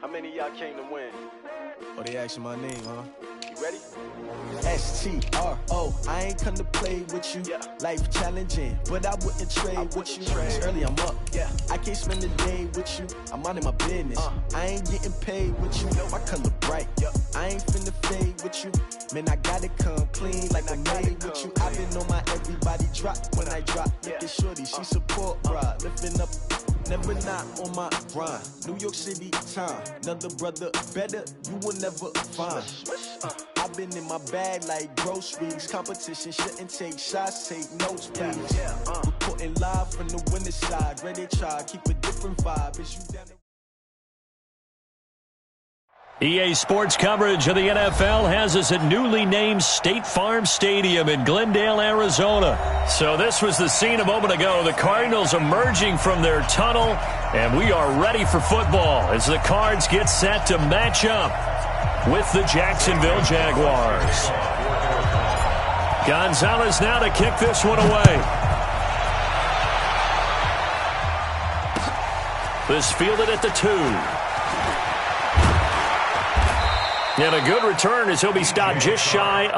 How many of y'all came to win? Oh, they asking my name, huh? You ready? STRO, I ain't come to play with you. Yeah. Life challenging, but I wouldn't trade with you. It's early, I'm up. Yeah. I can't spend the day with you. I'm out in my business. I ain't getting paid with you. My color bright. Yep. I ain't finna fade with you. Man, I gotta come clean like I'm made with you. I've been on my everybody drop when I drop. Look at shorty, she support, bruh. Lifting up. Never not on my grind. New York City time. Another brother better, you will never find. I've been in my bag like groceries. Competition shouldn't take shots, take notes, please. Reporting live from the winning side. Ready to try, keep a different vibe. Is you down there? EA Sports coverage of the NFL has us at newly named State Farm Stadium in Glendale, Arizona. So this was the scene a moment ago. The Cardinals emerging from their tunnel, and we are ready for football as the Cards get set to match up with the Jacksonville Jaguars. Gonzalez now to kick this one away. This fielded at the 2. And a good return as he'll be stopped just shy.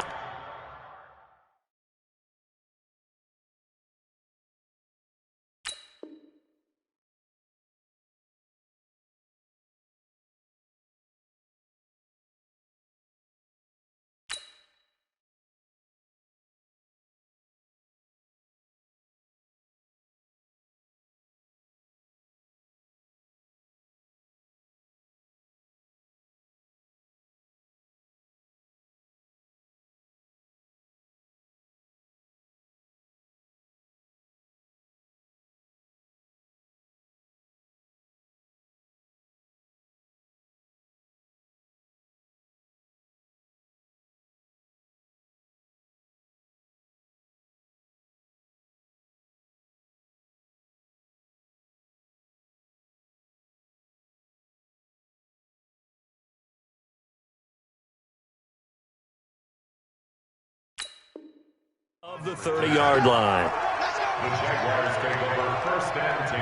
Of the 30-yard line. The Jaguars take over 1st and 10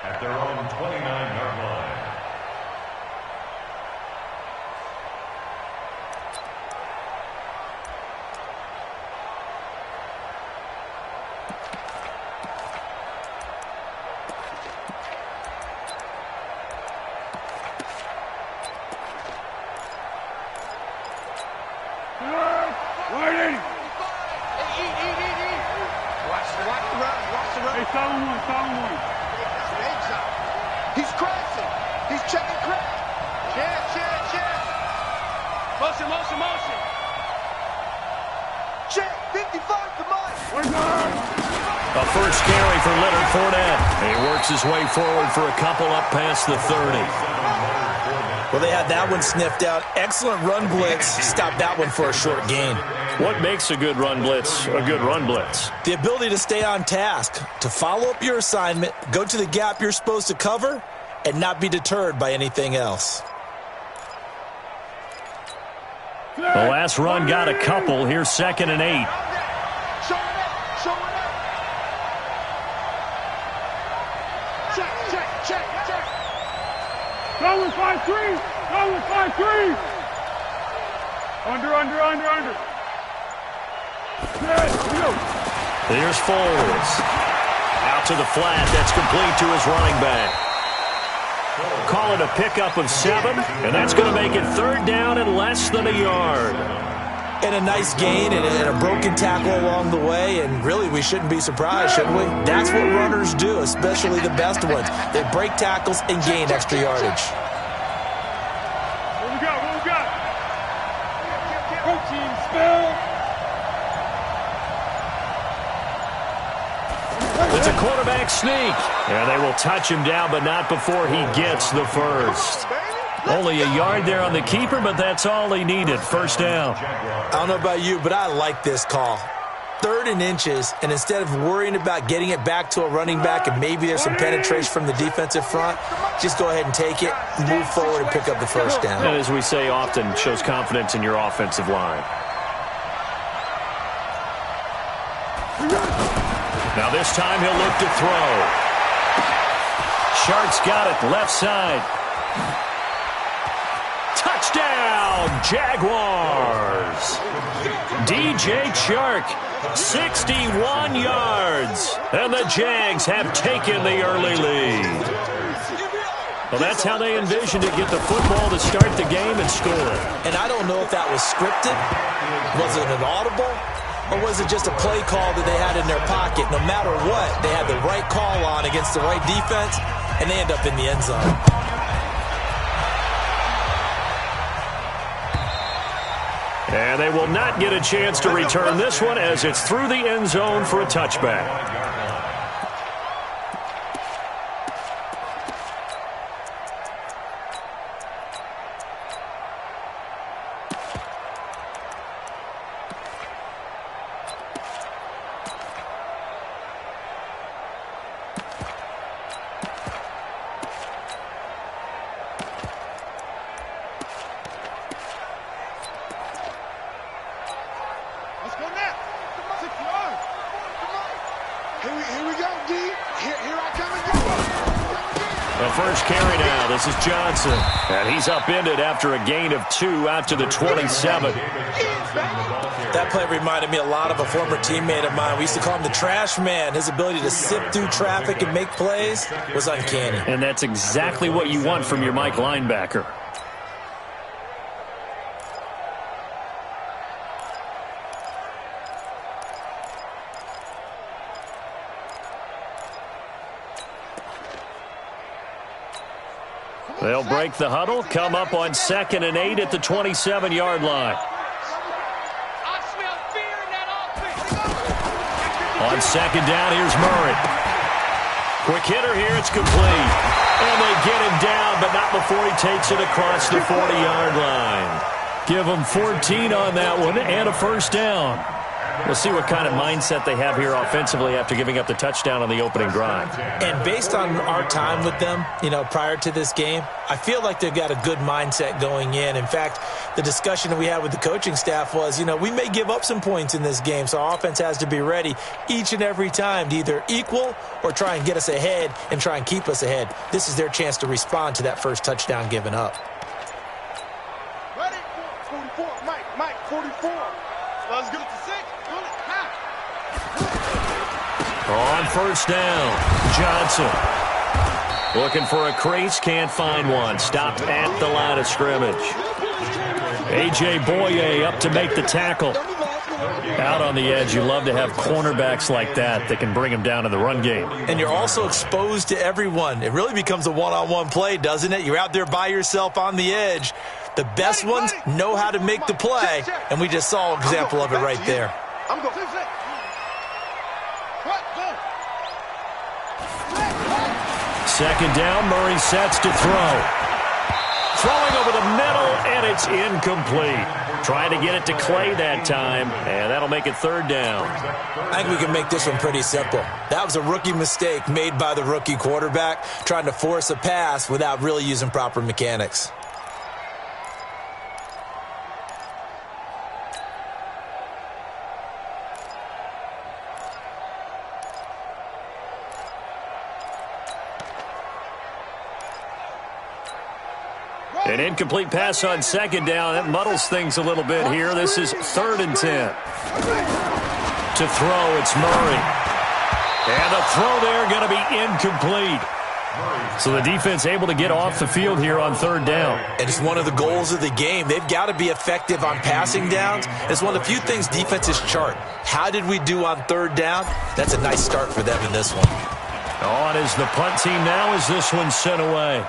at their own 29-yard line. He's crashing. He's checking crash. Check. Motion. Check. 55, come on. A first carry for Leonard Fournette. He works his way forward for a couple up past the 30. Well, they had that one sniffed out. Excellent run blitz. Stopped that one for a short gain. What makes a good run blitz a good run blitz? The ability to stay on task, to follow up your assignment, go to the gap you're supposed to cover, and not be deterred by anything else. The last run got a couple. Here's 2nd and 8. Show it up. Check. Go with 5-3. Under. Here's Foles. Out to the flat. That's complete to his running back. Call it a pickup of 7, and that's going to make it 3rd down and less than a yard. And a nice gain and a broken tackle along the way, and really we shouldn't be surprised, should we? That's what runners do, especially the best ones. They break tackles and gain extra yardage. What we got? Protein spill. It's a quarterback sneak, and they will touch him down, but not before he gets the first. Only a yard there on the keeper, but that's all he needed. First down. I don't know about you, but I like this call. 3rd and inches, and instead of worrying about getting it back to a running back and maybe there's some penetration from the defensive front, just go ahead and take it, move forward, and pick up the first down. And as we say often, shows confidence in your offensive line. Now this time he'll look to throw. Shark's got it, left side. Touchdown, Jaguars! DJ Chark, 61 yards. And the Jags have taken the early lead. Well, that's how they envisioned to get the football to start the game and score. And I don't know if that was scripted. Was it an audible? Or was it just a play call that they had in their pocket? No matter what, they had the right call on against the right defense, and they end up in the end zone. And they will not get a chance to return this one as it's through the end zone for a touchback. This is Johnson, and he's upended after a gain of 2 out to the 27. That play reminded me a lot of a former teammate of mine. We used to call him the trash man. His ability to sift through traffic and make plays was uncanny. And that's exactly what you want from your Mike linebacker. They'll break the huddle, come up on 2nd and 8 at the 27-yard line. On 2nd down, here's Murray. Quick hitter here, it's complete. And they get him down, but not before he takes it across the 40-yard line. Give him 14 on that one and a first down. We'll see what kind of mindset they have here offensively after giving up the touchdown on the opening drive. And based on our time with them, prior to this game, I feel like they've got a good mindset going in. In fact, the discussion that we had with the coaching staff was, we may give up some points in this game, so our offense has to be ready each and every time to either equal or try and get us ahead and try and keep us ahead. This is their chance to respond to that first touchdown given up. Ready? 44, Mike, 44. Let's get it to 6. On first down, Johnson. Looking for a crease, can't find one. Stopped at the line of scrimmage. A.J. Boye up to make the tackle. Out on the edge, you love to have cornerbacks like that that can bring them down in the run game. And you're also exposed to everyone. It really becomes a one-on-one play, doesn't it? You're out there by yourself on the edge. The best ones know how to make the play, and we just saw an example of it right there. I'm going. Second down, Murray sets to throw. Throwing over the middle, and it's incomplete. Trying to get it to Clay that time, and that'll make it 3rd down. I think we can make this one pretty simple. That was a rookie mistake made by the rookie quarterback, trying to force a pass without really using proper mechanics. An incomplete pass on 2nd down. That muddles things a little bit here. This is 3rd and 10. To throw, it's Murray. And the throw there going to be incomplete. So the defense able to get off the field here on 3rd down. And it's one of the goals of the game. They've got to be effective on passing downs. It's one of the few things defenses chart. How did we do on 3rd down? That's a nice start for them in this one. On is the punt team now as this one's sent away.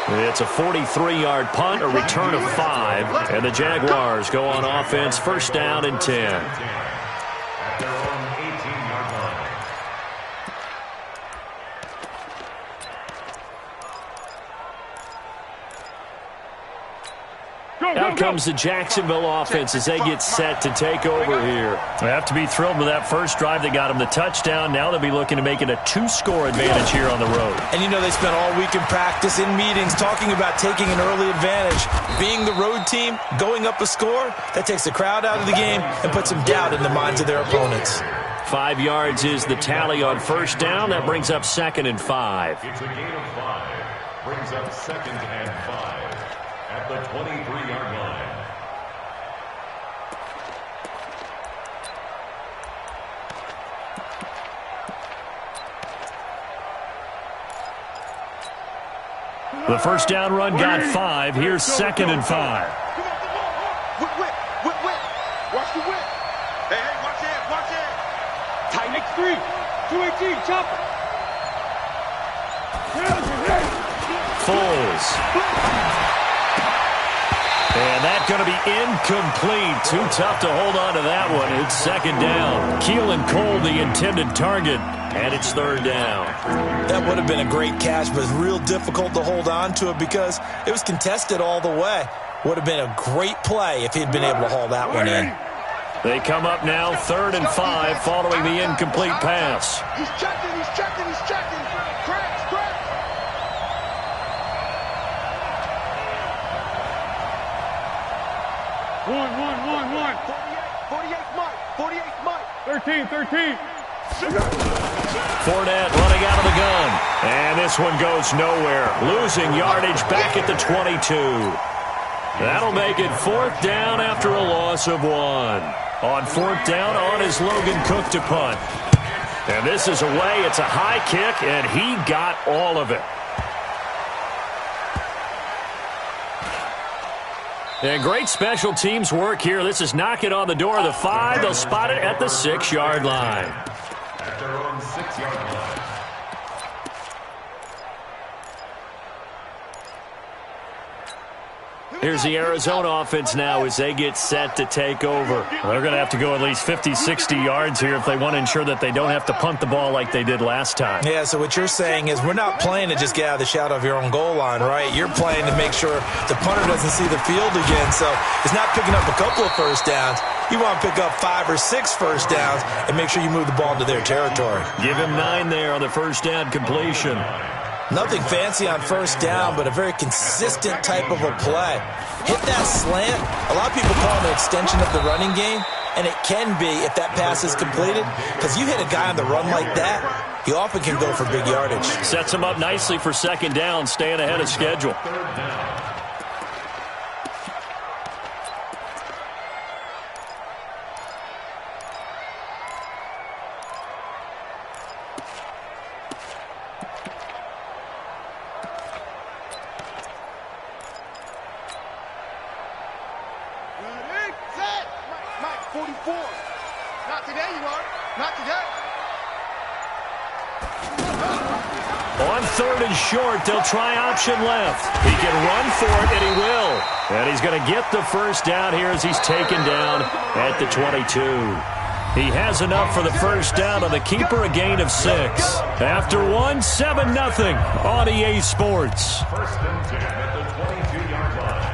It's a 43-yard punt, a return of 5, and the Jaguars go on offense, 1st down and 10. Out comes the Jacksonville offense as they get set to take over here. They have to be thrilled with that first drive. They got them the touchdown. Now they'll be looking to make it a 2-score advantage here on the road. And you know they spent all week in practice, in meetings, talking about taking an early advantage. Being the road team, going up a score, that takes the crowd out of the game and puts some doubt in the minds of their opponents. 5 yards is the tally on first down. That brings up 2nd and 5. It's a gain of 5. Brings up 2nd and 5 at the 23-yard line. The first down run got 5. Here's 2nd and 5. Whip. Watch the whip. Hey, watch it. Tight next 3. 218, chopper. Foles. And that's going to be incomplete. Too tough to hold on to that one. It's 2nd down. Keelan Cole, the intended target, and it's 3rd down. That would have been a great catch, but it's real difficult to hold on to it because it was contested all the way. Would have been a great play if he'd been able to haul that one in. They come up now 3rd and 5 following the incomplete pass. He's checking. Cracks. 1. 48 Mike. 13. Fournette running out of the gun. And this one goes nowhere. Losing yardage back at the 22. That'll make it 4th down after a loss of 1. On 4th down, on is Logan Cook to punt. And this is away. It's a high kick, and he got all of it. And great special teams work here. This is knocking on the door of the 5. They'll spot it at the 6-yard line. At their own 6-yard line. Here's the Arizona offense now as they get set to take over. They're going to have to go at least 50, 60 yards here if they want to ensure that they don't have to punt the ball like they did last time. Yeah, so what you're saying is we're not playing to just get out of the shadow of your own goal line, right? You're playing to make sure the punter doesn't see the field again. So it's not picking up a couple of first downs. You want to pick up 5 or 6 first downs and make sure you move the ball into their territory. Give him 9 there on the first down completion. Nothing fancy on first down, but a very consistent type of a play. Hit that slant. A lot of people call it an extension of the running game, and it can be if that pass is completed, because you hit a guy on the run like that, he often can go for big yardage. Sets him up nicely for 2nd down, staying ahead of schedule. 3rd down. Mike, 44. Not today, you are. Not today. On 3rd and short, they'll try option left. He can run for it, and he will. And he's going to get the first down here as he's taken down at the 22. He has enough for the first down on the keeper, a gain of 6. After 1, 7-0 on EA Sports. 1st and 10 at the 22-yard line.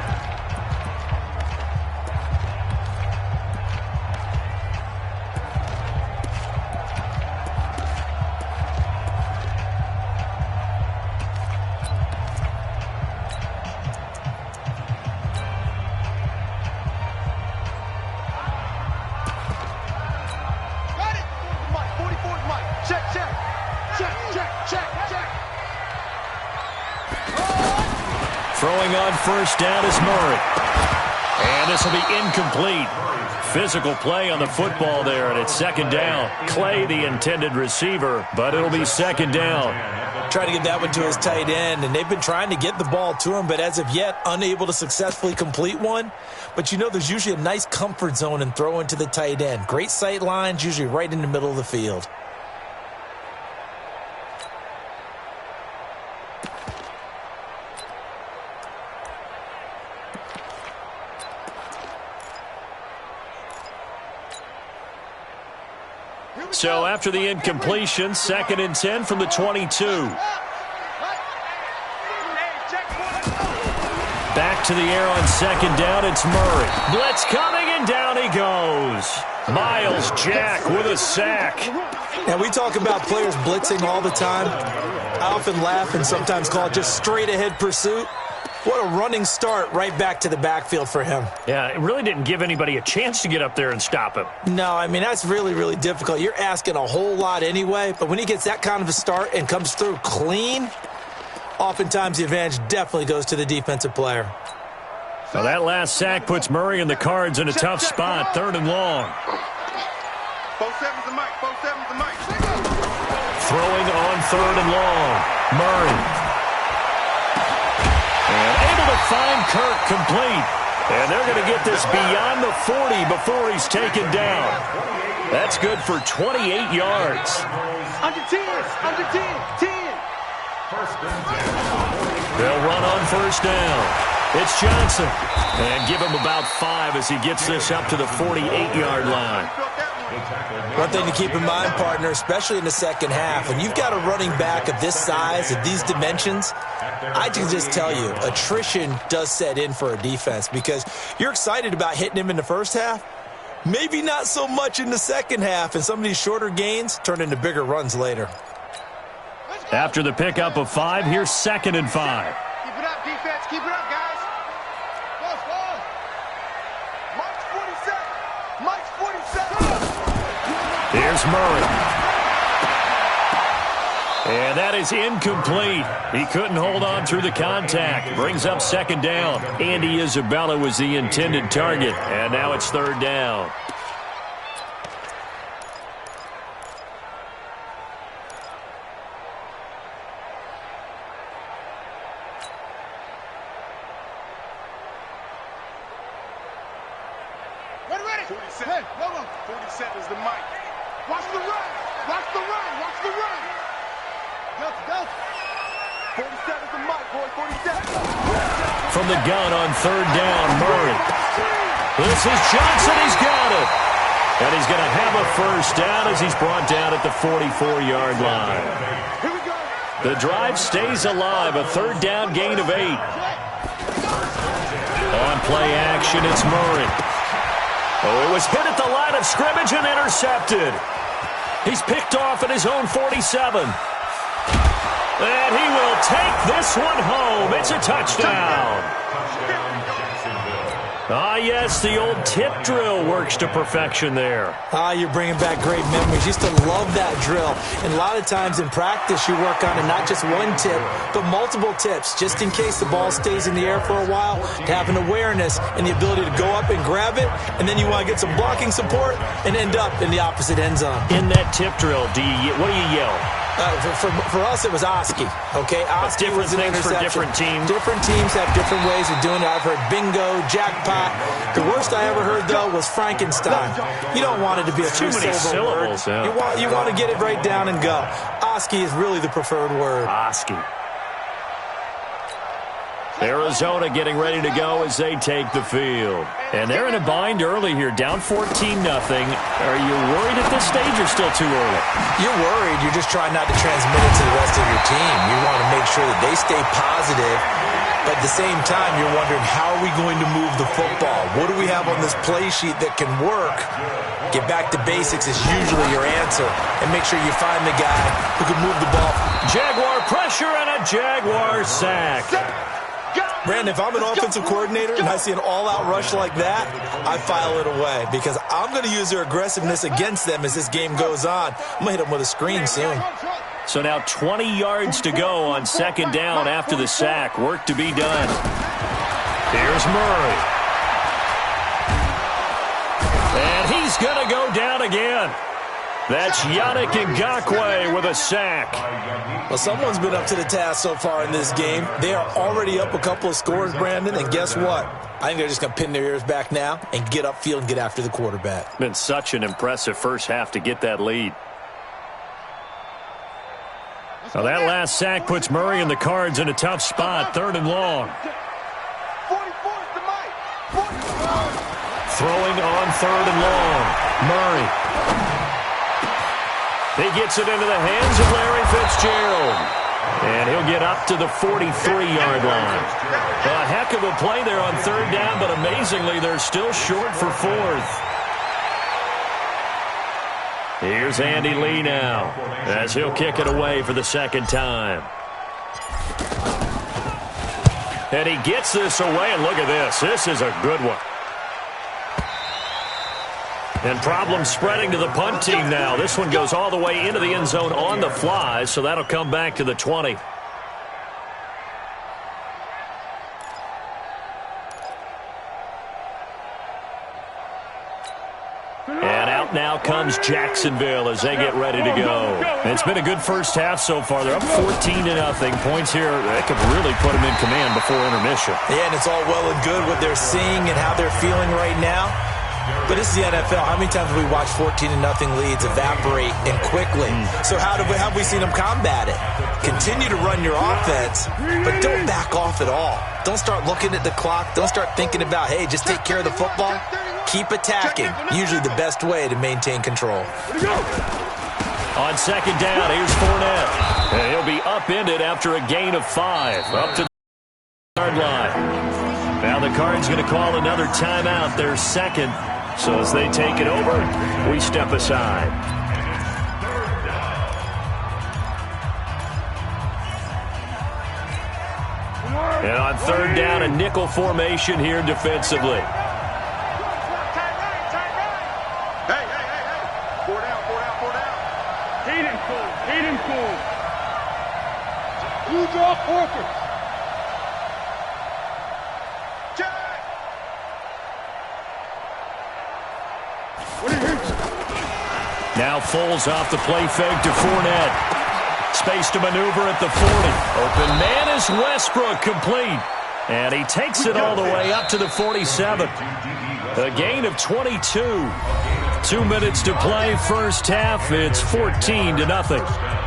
Throwing on first down is Murray. And this will be incomplete. Physical play on the football there, and it's 2nd down. Clay, the intended receiver, but it'll be 2nd down. Trying to get that one to his tight end, and they've been trying to get the ball to him, but as of yet, unable to successfully complete one. But you know there's usually a nice comfort zone in throwing to the tight end. Great sight lines, usually right in the middle of the field. So after the incompletion, 2nd and 10 from the 22. Back to the air on second down. It's Murray. Blitz coming, and down he goes. Miles Jack with a sack. Now, we talk about players blitzing all the time. I often laugh and sometimes call it just straight-ahead pursuit. What a running start right back to the backfield for him. Yeah, it really didn't give anybody a chance to get up there and stop him. No, I mean, that's really, really difficult. You're asking a whole lot anyway, but when he gets that kind of a start and comes through clean, oftentimes the advantage definitely goes to the defensive player. Well, that last sack puts Murray and the Cards in a tough spot, 3rd and long. 4-7's the mic, 4-7's the mic. Throwing on 3rd and long. Murray. And able to find Kirk complete. And they're going to get this beyond the 40 before he's taken down. That's good for 28 yards. Under 10, under 10, 10. They'll run on 1st down. It's Johnson. And give him about 5 as he gets this up to the 48-yard line. One thing to keep in mind, partner, especially in the second half, when you've got a running back of this size, of these dimensions, I can just tell you, attrition does set in for a defense because you're excited about hitting him in the first half, maybe not so much in the second half, and some of these shorter gains turn into bigger runs later. After the pickup of 5, here's 2nd and 5. Keep it up, defense. Keep it up, guys. Mike's 47. Mike's 47. Here's Murray. And that is incomplete. He couldn't hold on through the contact. Brings up 2nd down. Andy Isabella was the intended target. And now it's 3rd down. Ready? 47. Hey, 47's the mic. Watch the run. Watch the run. Watch the run. Go. 47's the mic, boy. 47. From the gun on 3rd down, Murray. This is Johnson. He's got it. And he's going to have a 1st down as he's brought down at the 44-yard line. Here we go. The drive stays alive. A 3rd down gain of 8. On play action, it's Murray. Oh, it was hit at the line of scrimmage and intercepted. He's picked off at his own 47. And he will take this one home. It's a touchdown. Ah, yes, the old tip drill works to perfection there. You're bringing back great memories. Used to love that drill. And a lot of times in practice, you work on it, not just one tip, but multiple tips, just in case the ball stays in the air for a while, to have an awareness and the ability to go up and grab it, and then you want to get some blocking support and end up in the opposite end zone. In that tip drill, what do you yell? For us, it was Oski. Okay, Oski was an interception. For different teams. Different teams have different ways of doing it. I've heard bingo, jackpot. The worst I ever heard, though, was Frankenstein. You don't want it to be a too many syllables. Yeah. You want to get it right down and go. Oski is really the preferred word. Oski. Arizona getting ready to go as they take the field. And they're in a bind early here, down 14-0. Are you worried at this stage or still too early? You're worried. You're just trying not to transmit it to the rest of your team. You want to make sure that they stay positive. But at the same time, you're wondering, how are we going to move the football? What do we have on this play sheet that can work? Get back to basics is usually your answer. And make sure you find the guy who can move the ball. Jaguar pressure and a Jaguar sack. Brandon, if I'm an offensive coordinator and I see an all-out rush like that, I file it away because I'm going to use their aggressiveness against them as this game goes on. I'm going to hit them with a screen soon. So now 20 yards to go on 2nd down after the sack. Work to be done. Here's Murray. And he's going to go down again. That's Yannick Ngakoue with a sack. Well, someone's been up to the task so far in this game. They are already up a couple of scores, Brandon, and guess what? I think they're just going to pin their ears back now and get upfield and get after the quarterback. Been such an impressive first half to get that lead. Now that last sack puts Murray and the Cards in a tough spot, 3rd and long. 44's the mic. 44. Throwing on 3rd and long. Murray. He gets it into the hands of Larry Fitzgerald. And he'll get up to the 43-yard line. A heck of valuable play there on third down, but amazingly, they're still short for fourth. Here's Andy Lee now, as he'll kick it away for the second time. And he gets this away, and look at this. This is a good one. And problems spreading to the punt team now. This one goes all the way into the end zone on the fly, so that'll come back to the 20. And out now comes Jacksonville as they get ready to go. And it's been a good first half so far. They're up 14-0. Points here, that could really put them in command before intermission. Yeah, and it's all well and good what they're seeing and how they're feeling right now. But this is the NFL. How many times have we watched 14-0 leads evaporate and quickly? So how have we seen them combat it? Continue to run your offense, but don't back off at all. Don't start looking at the clock. Don't start thinking about, hey, just take care of the football. Keep attacking. Usually the best way to maintain control. On second down, here's Fournette. And he'll be upended after a gain of 5. Up to the yard line. Now the Cards going to call another timeout, their second. So as they take it over, we step aside. And on third down, a nickel formation here defensively. Hey. 4 down. Hayden full. Blue draw forfeit. Now Foles off the play fake to Fournette. Space to maneuver at the 40. Open man is Westbrook, complete. And he takes it all the way up to the 47. A gain of 22. 2 minutes to play first half. It's 14-0.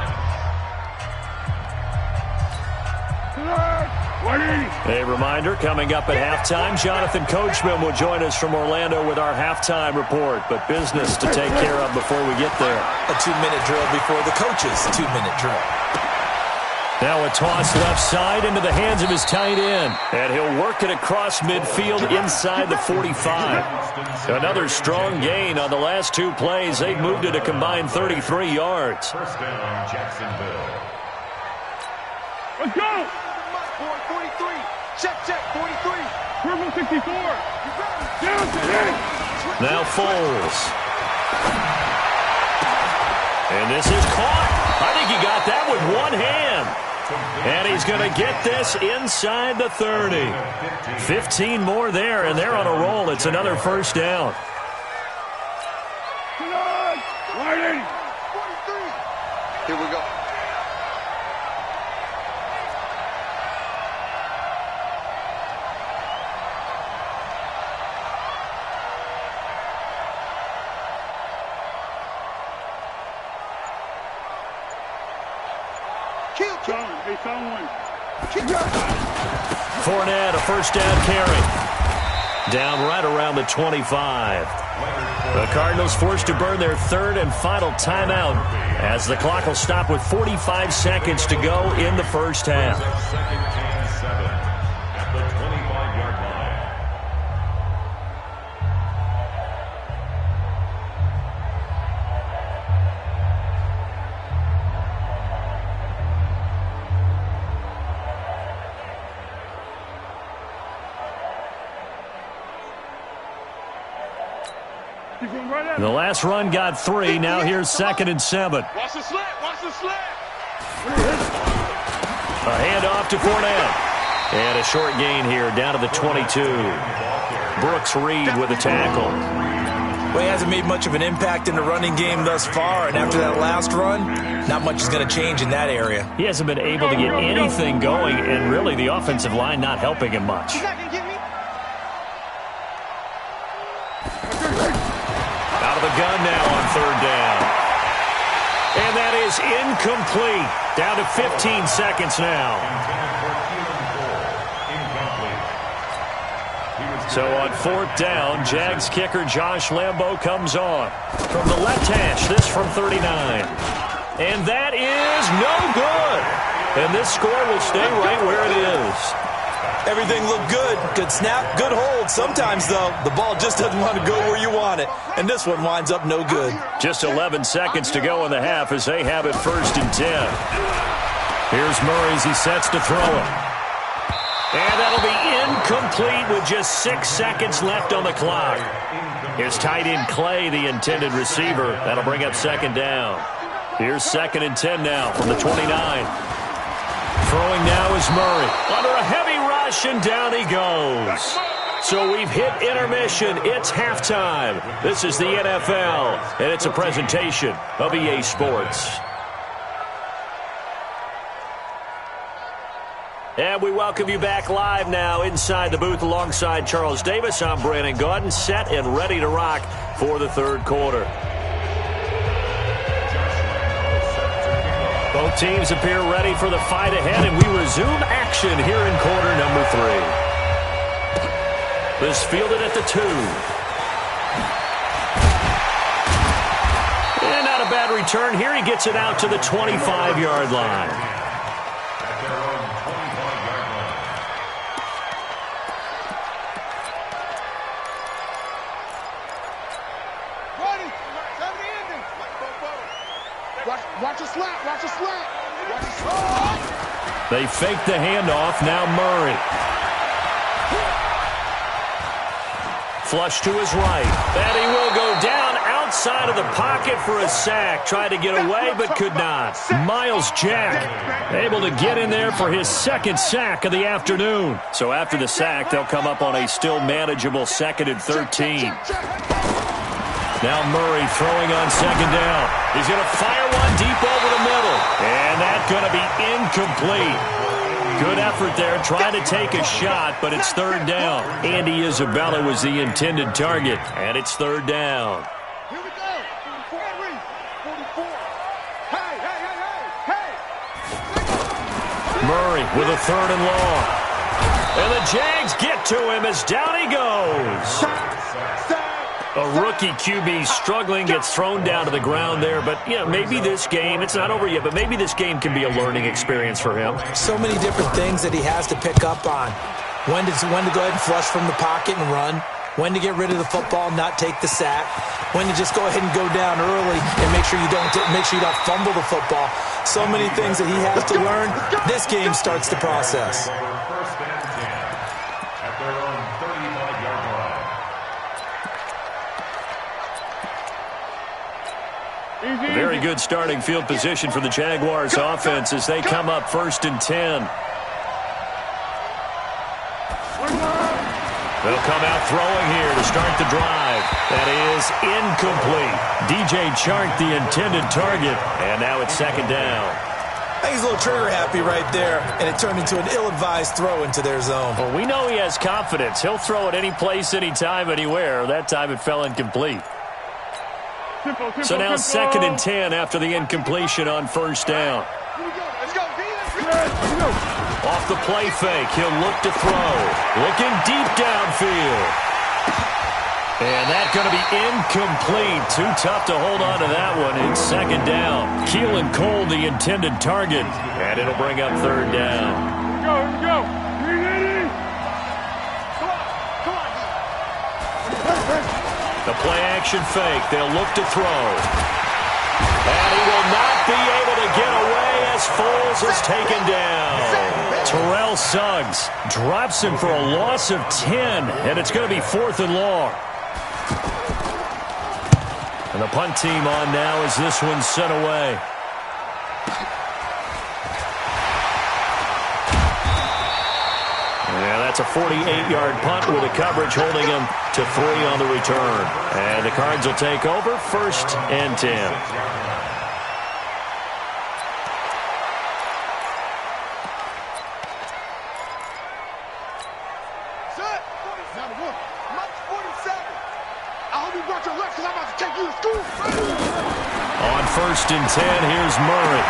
A reminder, coming up at halftime, Jonathan Coachman will join us from Orlando with our halftime report. But business to take care of before we get there. A 2-minute drill before the coach's 2-minute drill. Now a toss left side into the hands of his tight end. And he'll work it across midfield inside the 45. Another strong gain on the last 2 plays. They've moved it a combined 33 yards. First down, Jacksonville. Let's go! 43. Check, 43. Purple 64. Down to him. Now Foles. And this is caught. I think he got that with one hand. And he's going to get this inside the 30. 15 more there, and they're on a roll. It's another first down. Right in. 43. Here we go. Fournette, a first down carry. Down right around the 25. The Cardinals forced to burn their third and final timeout as the clock will stop with 45 seconds to go in the first half. Second and 7 at the 25-yard line. The last run got 3. Now here's second and 7. Watch the slant. A handoff to Fournette. And a short gain here down to the 22. Brooks Reed with a tackle. Well, he hasn't made much of an impact in the running game thus far, and after that last run, not much is going to change in that area. He hasn't been able to get anything going, and really the offensive line not helping him much. Out of the gun now on third down. And that is incomplete. Down to 15 seconds now. So on fourth down, Jags kicker Josh Lambo comes on. From the left hash, this from 39. And that is no good. And this score will stay right where it is. Everything looked good. Good snap, good hold. Sometimes, though, the ball just doesn't want to go where you want it. And this one winds up no good. Just 11 seconds to go in the half as they have it 1st and 10. Here's Murray as he sets to throw it. And that'll be incomplete with just 6 seconds left on the clock. Here's tight end Clay, the intended receiver. That'll bring up 2nd down. Here's 2nd and 10 now from the 29. Throwing now is Murray. Under a heavy rush, and down he goes. So we've hit intermission. It's halftime. This is the NFL, and it's a presentation of EA Sports. And we welcome you back live now inside the booth alongside Charles Davis. I'm Brandon Gaudin, set and ready to rock for the 3rd quarter. Both teams appear ready for the fight ahead, and we resume action here in quarter number 3. This fielded at the 2. And not a bad return here. He gets it out to the 25-yard line. Watch a slap, watch a slap. Watch a slap. They fake the handoff. Now Murray. Flush to his right. And he will go down outside of the pocket for a sack. Tried to get away, but could not. Miles Jack able to get in there for his 2nd sack of the afternoon. So after the sack, they'll come up on a still manageable 2nd and 13. Now Murray throwing on 2nd down. He's going to fire one deep over the middle. And that's going to be incomplete. Good effort there, trying to take a shot, but it's 3rd down. Andy Isabella was the intended target, and it's 3rd down. Here we go. 44. Hey, hey, hey, hey, hey. Murray with a 3rd and long. And the Jags get to him as down he goes. A rookie QB struggling, gets thrown down to the ground there. But, you know, maybe this game, it's not over yet, but maybe this game can be a learning experience for him. So many different things that he has to pick up on. When to go ahead and flush from the pocket and run. When to get rid of the football, not take the sack. When to just go ahead and go down early and make sure you don't fumble the football. So many things that he has to learn. This game starts the process. 1st and 10 at their own 35-yard line. Very good starting field position for the Jaguars offense as they come up 1st and 10. They'll come out throwing here to start the drive. That is incomplete. DJ Chark, the intended target, and now it's 2nd down. I think he's a little trigger happy right there, and it turned into an ill-advised throw into their zone. Well, we know he has confidence. He'll throw it any place, anytime, anywhere. That time it fell incomplete. So now 2nd and 10 after the incompletion on 1st down. Let's go. Off the play fake, he'll look to throw. Looking deep downfield. And that's going to be incomplete. Too tough to hold on to that one. It's 2nd down. Keelan Cole, the intended target. And it'll bring up 3rd down. Here we go. The play-action fake. They'll look to throw. And he will not be able to get away as Foles is taken down. Terrell Suggs drops him for a loss of 10, and it's going to be 4th and long. And the punt team on now as this one's sent away. Yeah, that's a 48-yard punt with a coverage holding him to 3 on the return. And the Cards will take over 1st and 10. On 1st and 10, here's Murray.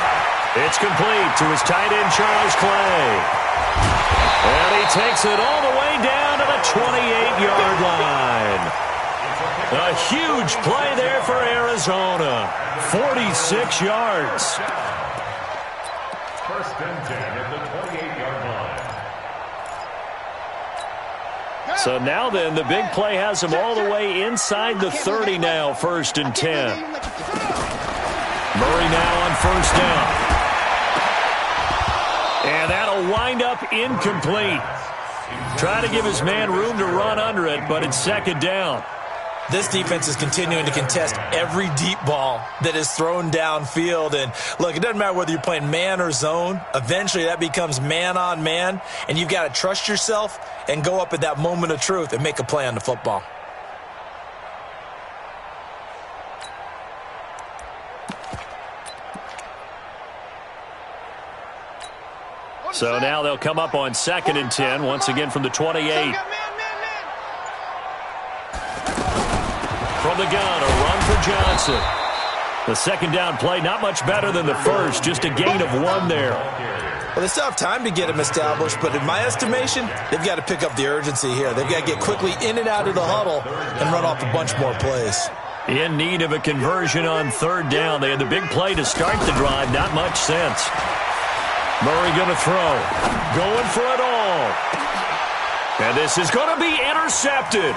It's complete to his tight end, Charles Clay. And he takes it all the way down to the 28-yard line. A huge play there for Arizona. 46 yards. 1st and 10 at the 28-yard line. So now then, the big play has him all the way inside the 30 now, 1st and 10. Murray now on 1st down. And that'll wind up incomplete. Try to give his man room to run under it, but it's 2nd down. This defense is continuing to contest every deep ball that is thrown downfield. And, look, it doesn't matter whether you're playing man or zone. Eventually that becomes man on man, and you've got to trust yourself and go up at that moment of truth and make a play on the football. So now they'll come up on 2nd and 10, once again from the 28. From the gun, a run for Johnson. The 2nd down play, not much better than the first, just a gain of 1 there. Well, they still have time to get him established, but in my estimation, they've got to pick up the urgency here. They've got to get quickly in and out of the huddle and run off a bunch more plays. In need of a conversion on 3rd down. They had the big play to start the drive, not much sense. Murray going to throw. Going for it all. And this is going to be intercepted.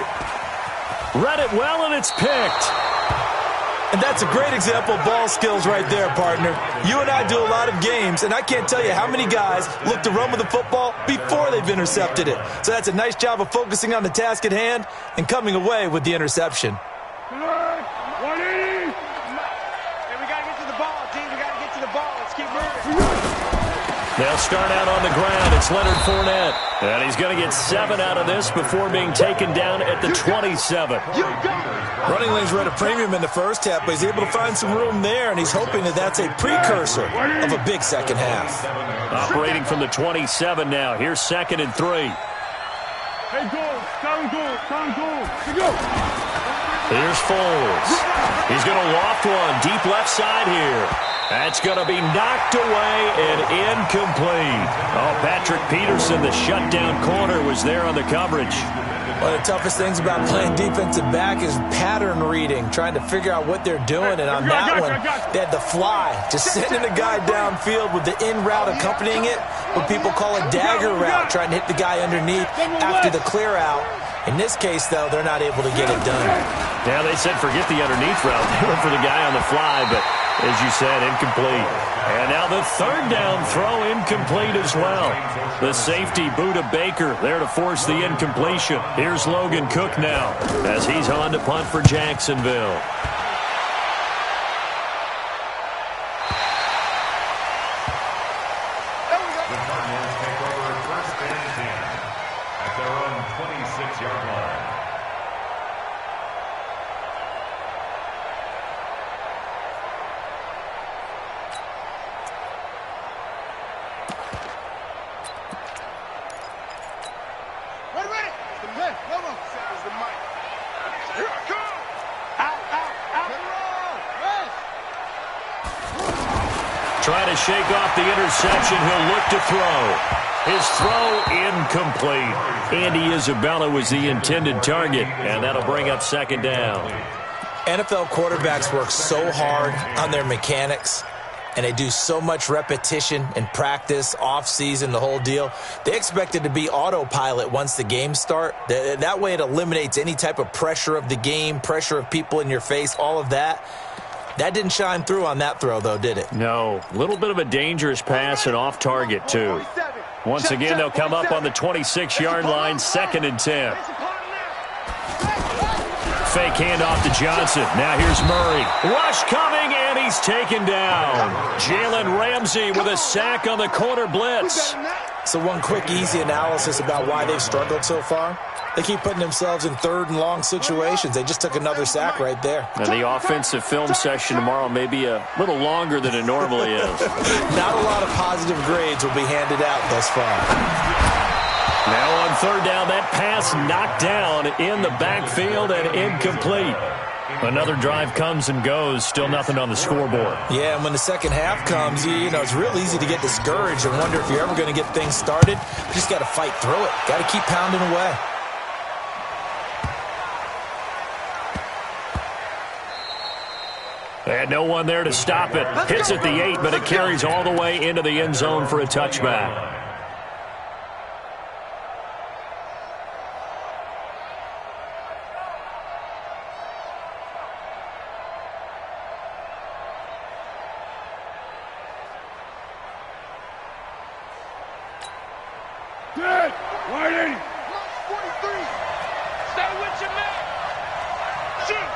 Read it well, and it's picked. And that's a great example of ball skills right there, partner. You and I do a lot of games, and I can't tell you how many guys look to run with the football before they've intercepted it. So that's a nice job of focusing on the task at hand and coming away with the interception. 180. Hey, we got to get to the ball, team. We got to get to the ball. Let's keep moving. They'll start out on the ground. It's Leonard Fournette. And he's going to get 7 out of this before being taken down at the 27. Running lanes were at a premium in the first half, but he's able to find some room there, and he's hoping that that's a precursor of a big second half. Operating from the 27 now. Here's 2nd and 3. Hey, goal. Down goal. Down goal. Here we go. Here's Foles. He's going to loft one deep left side here. That's going to be knocked away and incomplete. Oh, Patrick Peterson, the shutdown corner, was there on the coverage. One of the toughest things about playing defensive back is pattern reading, trying to figure out what they're doing. And on that one, they had the fly, just sending a guy downfield with the in route accompanying it, what people call a dagger route, trying to hit the guy underneath after the clear out. In this case, though, they're not able to get it done. Yeah, they said forget the underneath route. They went for the guy on the fly, but as you said, incomplete. And now the 3rd down throw incomplete as well. The safety, Buda Baker, there to force the incompletion. Here's Logan Cook now as he's on to punt for Jacksonville. The Cardinals take over 1st and 10 at their own 26-yard line. Trying to shake off the interception. He'll look to throw. His throw incomplete. Andy Isabella was the intended target, and that'll bring up 2nd down. NFL quarterbacks work so hard on their mechanics, and they do so much repetition and practice, off-season, the whole deal. They expect it to be autopilot once the games start. That way it eliminates any type of pressure of the game, pressure of people in your face, all of that. That didn't shine through on that throw, though, did it? No. A little bit of a dangerous pass and off target, too. Once again, they'll come up on the 26-yard line, 2nd and 10. Fake handoff to Johnson. Now here's Murray. Rush coming, and he's taken down. Jalen Ramsey with a sack on the corner blitz. So one quick, easy analysis about why they've struggled so far. They keep putting themselves in 3rd and long situations. They just took another sack right there. And the offensive film session tomorrow may be a little longer than it normally is. Not a lot of positive grades will be handed out thus far. Now on 3rd down, that pass knocked down in the backfield and incomplete. Another drive comes and goes, still nothing on the scoreboard. Yeah, and when the second half comes, you know, it's real easy to get discouraged and wonder if you're ever going to get things started. You just got to fight through it. Got to keep pounding away. And no one there to stop it. Hits at the 8, but it carries all the way into the end zone for a touchback. Good. Wide 80. 43. Stay with your man. Shoot.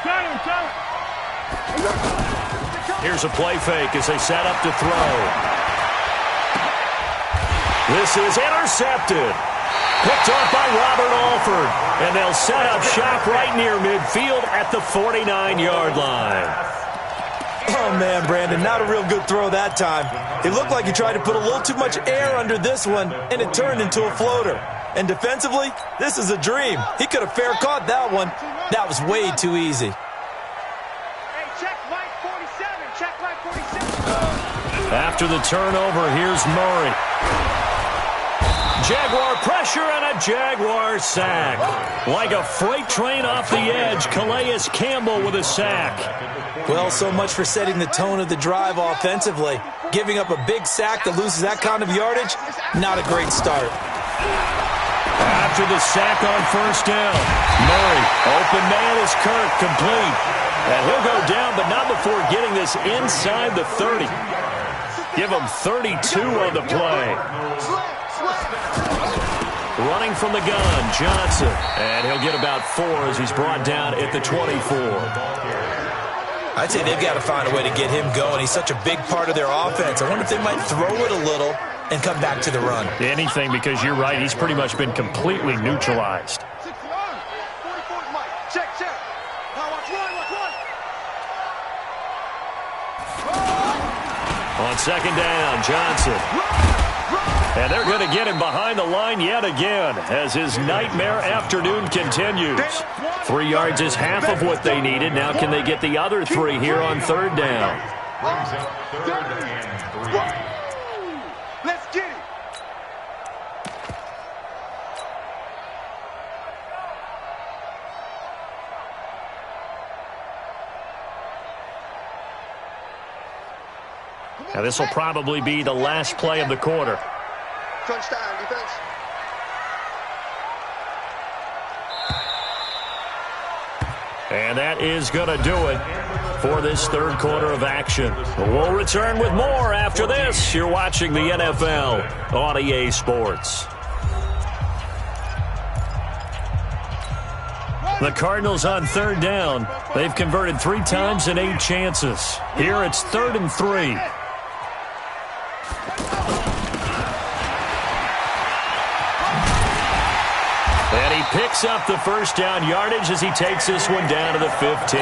Got him. Here's a play fake as they set up to throw. This is intercepted. Picked off by Robert Alford. And they'll set up shop right near midfield at the 49-yard line. Oh, man, Brandon, not a real good throw that time. It looked like he tried to put a little too much air under this one, and it turned into a floater. And defensively, this is a dream. He could have fair caught that one. That was way too easy. Hey, check right 47. Check right 47. After the turnover, here's Murray. Jaguar pressure and a Jaguar sack. Like a freight train off the edge, Calais Campbell with a sack. Well, so much for setting the tone of the drive offensively. Giving up a big sack that loses that kind of yardage, not a great start. After the sack on first down, Murray, open man is Kirk, complete. And he'll go down, but not before getting this inside the 30. Give him 32 on the play. Running from the gun, Johnson. And he'll get about 4 as he's brought down at the 24. I'd say they've got to find a way to get him going. He's such a big part of their offense. I wonder if they might throw it a little and come back to the run. Anything, because you're right. He's pretty much been completely neutralized. 44 Mike. Check. Now watch one. On second down, Johnson. And they're going to get him behind the line yet again as his nightmare afternoon continues. 3 yards is half of what they needed. Now can they get the other 3 here on third down? Brings up 3rd and 3. Let's get it. Now this will probably be the last play of the quarter. Crunch time, defense. And that is going to do it for this third quarter of action. We'll return with more after this. You're watching the NFL on EA Sports. The Cardinals on third down. They've converted 3 times in 8 chances. Here it's 3rd and 3. And he picks up the first down yardage as he takes this one down to the 15.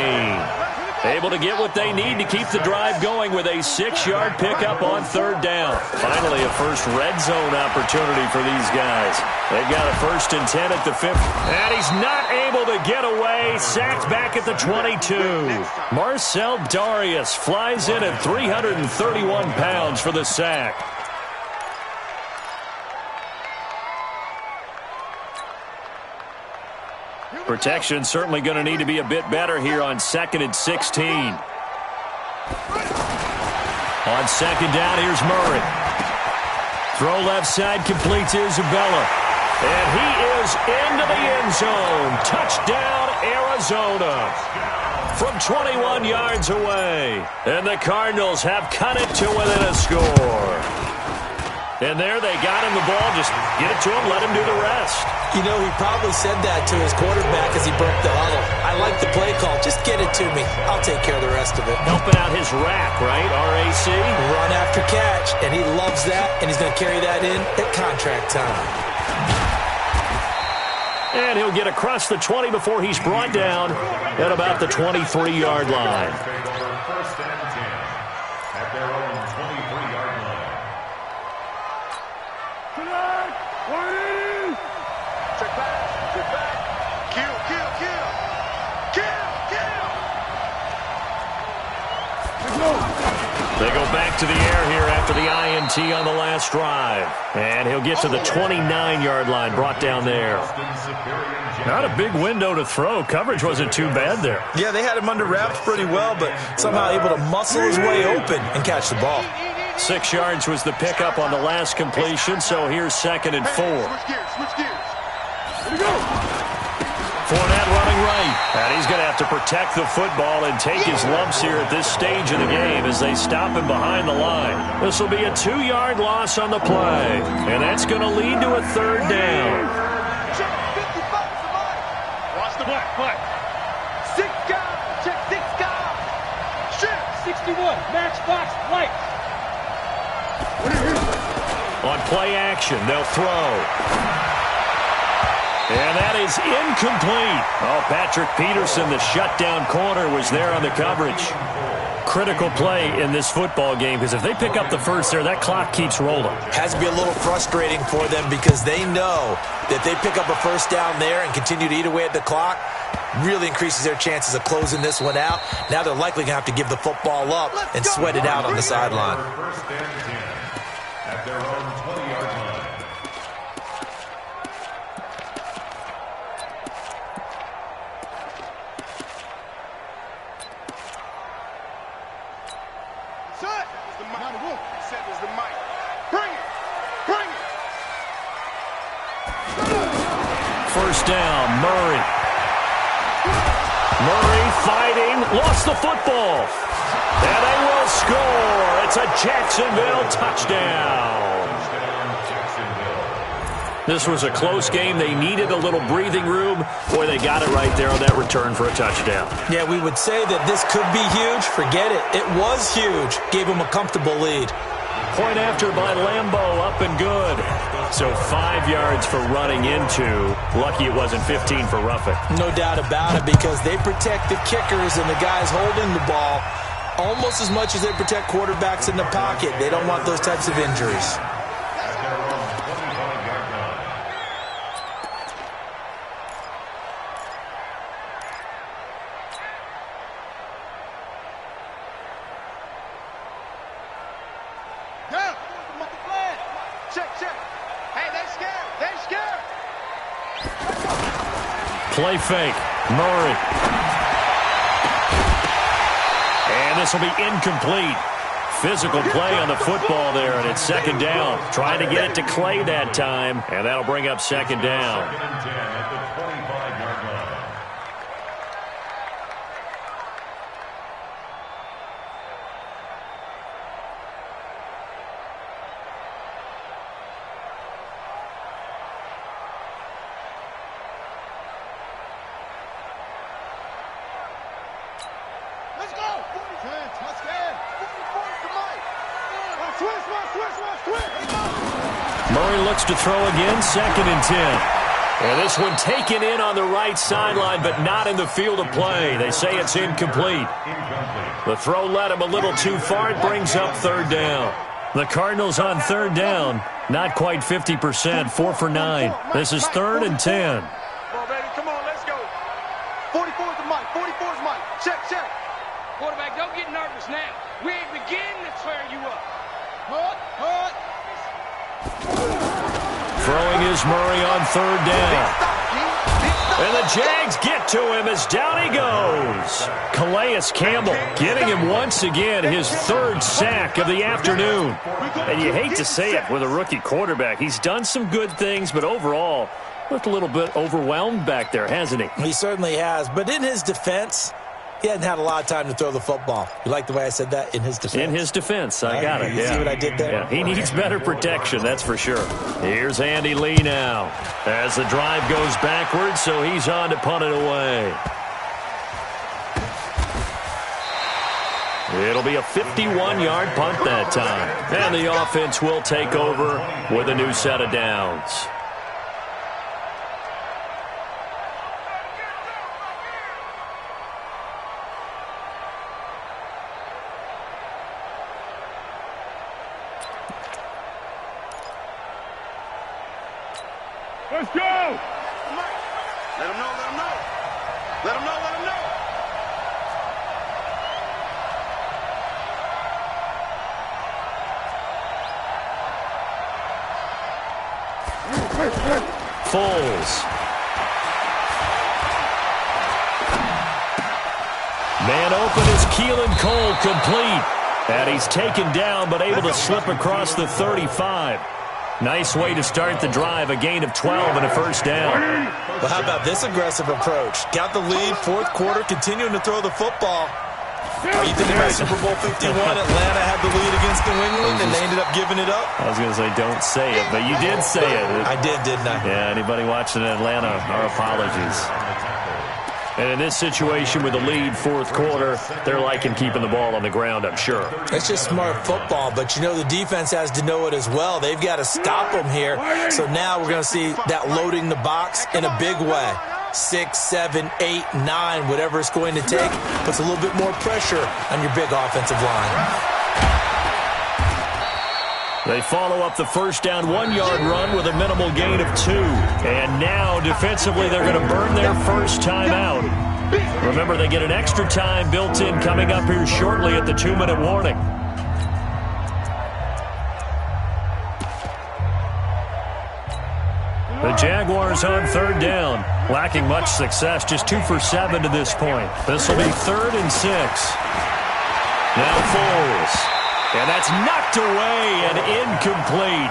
Able to get what they need to keep the drive going with a 6-yard pickup on third down. Finally, a first red zone opportunity for these guys. They've got a 1st and 10 at the 50. And he's not able to get away. Sacked back at the 22. Marcel Darius flies in at 331 pounds for the sack. Protection certainly going to need to be a bit better here on 2nd and 16. On second down, here's Murray. Throw left side, complete to Isabella. And he is into the end zone. Touchdown, Arizona. From 21 yards away. And the Cardinals have cut it to within a score. And there they got him the ball. Just get it to him, let him do the rest. You know, he probably said that to his quarterback as he broke the huddle. I like the play call. Just get it to me. I'll take care of the rest of it. Helping out his rack, right? RAC? Run after catch. And he loves that, and he's going to carry that in at contract time. And he'll get across the 20 before he's brought down at about the 23-yard line. First and 10 at their own 23-yard line. Check back. Kill. They go back to the air here after the INT on the last drive. And he'll get to the 29-yard line, brought down there. Not a big window to throw. Coverage wasn't too bad there. Yeah, they had him under wraps pretty well, but somehow able to muscle his way open and catch the ball. 6 yards was the pickup on the last completion, so here's 2nd and 4. Switch gears. Here we go. Fournette running right. And he's going to have to protect the football and take his lumps here at this stage of the game as they stop him behind the line. This will be a 2-yard loss on the play. And that's going to lead to a 3rd down. Check 55 is the money. Watch the play. 6 guys. Check 6 guys. Check 61. Matchbox lights. On play action, they'll throw. And that is incomplete. Oh, Patrick Peterson, the shutdown corner, was there on the coverage. Critical play in this football game because if they pick up the first there, that clock keeps rolling. Has to be a little frustrating for them because they know that they pick up a first down there and continue to eat away at the clock, really increases their chances of closing this one out. Now they're likely going to have to give the football up and sweat it out on the sideline. First and 10 at their own 20-yard line. Set is the mic. Set is the mic. Bring it. Bring it. First down, Murray. Murray fighting, lost the football. And they will score. It's a Jacksonville touchdown. This was a close game. They needed a little breathing room. Boy, they got it right there on that return for a touchdown. Yeah, we would say that this could be huge. Forget it. It was huge. Gave them a comfortable lead. Point after by Lambeau, up and good. So 5 yards for running into. Lucky it wasn't 15 for roughing. No doubt about it because they protect the kickers and the guys holding the ball almost as much as they protect quarterbacks in the pocket. They don't want those types of injuries. Play fake. Murray. And this will be incomplete. Physical play on the football there, and it's 2nd down. Trying to get it to Clay that time, and that'll bring up 2nd down. 2nd and 10 at the 25-yard line. Murray looks to throw again, 2nd and 10. And this one taken in on the right sideline, but not in the field of play. They say it's incomplete. The throw led him a little too far. It brings up 3rd down. The Cardinals on 3rd down, not quite 50%, 4 for 9. This is 3rd and 10. Come on, baby. Come on, let's go. 44 is the mic. 44 is mic. Check, check. Quarterback, don't get nervous now. We ain't beginning to tear you up. Throwing is Murray on 3rd down. And the Jags get to him as down he goes. Calais Campbell getting him once again, his 3rd sack of the afternoon. And you hate to say it with a rookie quarterback. He's done some good things, but overall, looked a little bit overwhelmed back there, hasn't he? He certainly has. But in his defense, he hadn't had a lot of time to throw the football. You like the way I said that? In his defense. In his defense. I got it. You see what I did there? Yeah, he needs better protection, that's for sure. Here's Andy Lee now as the drive goes backwards, so he's on to punt it away. It'll be a 51-yard punt that time. And the offense will take over with a new set of downs. Let's go! Let him know, let him know. Let him know, let him know. Foles. Man open is Keelan Cole, complete. And he's taken down but able to slip across the 35. Nice way to start the drive, a gain of 12 and a first down. Well, how about this aggressive approach? Got the lead, fourth quarter, continuing to throw the football. Are you thinking about Super Bowl 51? Atlanta had the lead against New England, and they ended up giving it up? I was going to say, don't say it, but you did say it. I did, didn't I? Yeah, anybody watching Atlanta, our apologies. And in this situation with the lead, fourth quarter, they're liking keeping the ball on the ground, I'm sure. It's just smart football, but you know the defense has to know it as well. They've got to stop them here. So now we're going to see that loading the box in a big way. 6, 7, 8, 9, whatever it's going to take, puts a little bit more pressure on your big offensive line. They follow up the first down 1-yard run with a minimal gain of 2. And now, defensively, they're going to burn their first time out. Remember, they get an extra time built in coming up here shortly at the 2-minute warning. The Jaguars on third down, lacking much success, just 2 for 7 to this point. This will be 3rd and 6. Now Foles. And that's knocked away and incomplete.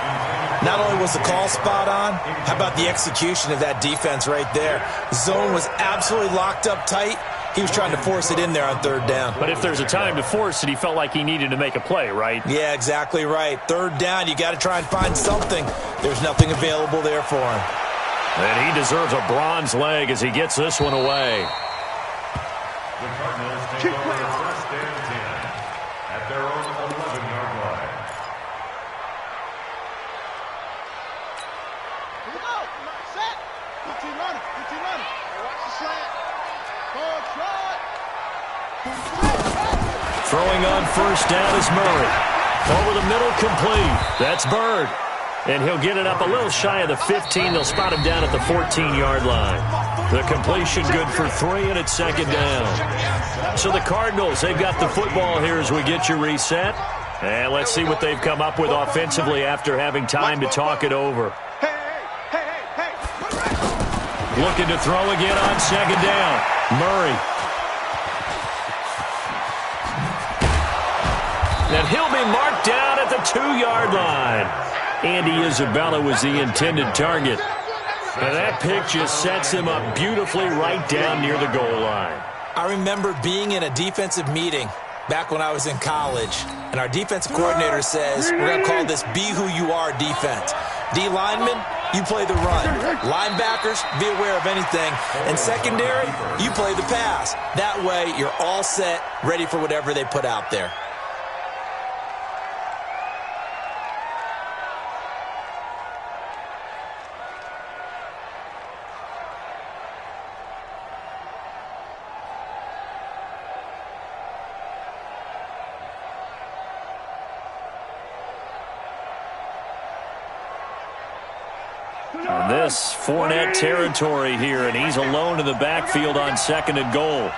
Not only was the call spot on, how about the execution of that defense right there? Zone was absolutely locked up tight. He was trying to force it in there on third down. But if there's a time to force it, he felt like he needed to make a play, right? Yeah, exactly right. Third down, you got to try and find something. There's nothing available there for him. And he deserves a bronze leg as he gets this one away. The Cardinals take over first and 10 at their own 11-yard line. Here we go. Set. Good team running. Good team running. Watch the slant. Ball shot. Throwing on first down is Murray. Over the middle, complete. That's Bird. And he'll get it up a little shy of the 15. They'll spot him down at the 14-yard line. The completion good for 3, and it's second down. So the Cardinals, they've got the football here as we get you reset. And let's see what they've come up with offensively after having time to talk it over. Looking to throw again on second down. Murray. And he'll be marked down at the 2-yard line. Andy Isabella was the intended target. And that pick just sets him up beautifully right down near the goal line. I remember being in a defensive meeting back when I was in college, and our defensive coordinator says, we're going to call this Be Who You Are defense. D linemen, you play the run. Linebackers, be aware of anything. And secondary, you play the pass. That way, you're all set, ready for whatever they put out there. And this Fournette territory here, and he's alone in the backfield on second and goal.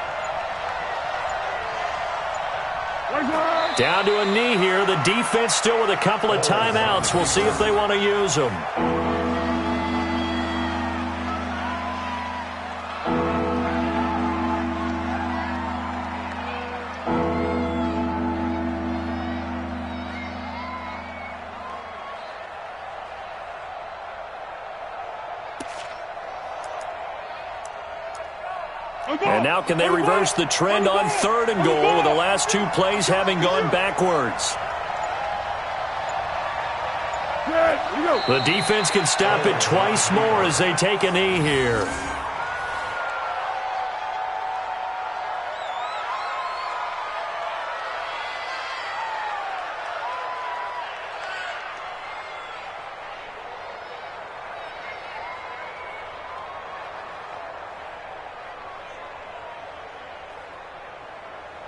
Down to a knee here. The defense still with a couple of timeouts. We'll see if they want to use them. And now can they reverse the trend on third and goal with the last 2 plays having gone backwards? The defense can stop it twice more as they take a knee here.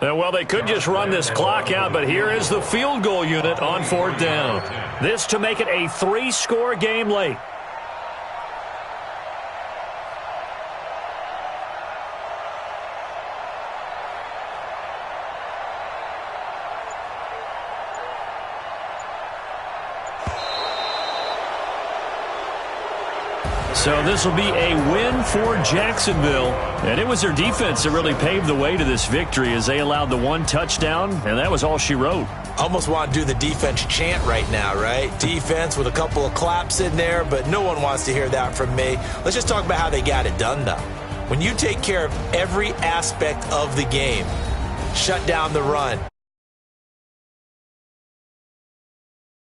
Well, they could just run this clock out, but here is the field goal unit on fourth down. This to make it a 3-score game late. So this will be a win for Jacksonville. And it was their defense that really paved the way to this victory as they allowed the one touchdown, and that was all she wrote. Almost want to do the defense chant right now, right? Defense with a couple of claps in there, but no one wants to hear that from me. Let's just talk about how they got it done, though. When you take care of every aspect of the game, shut down the run,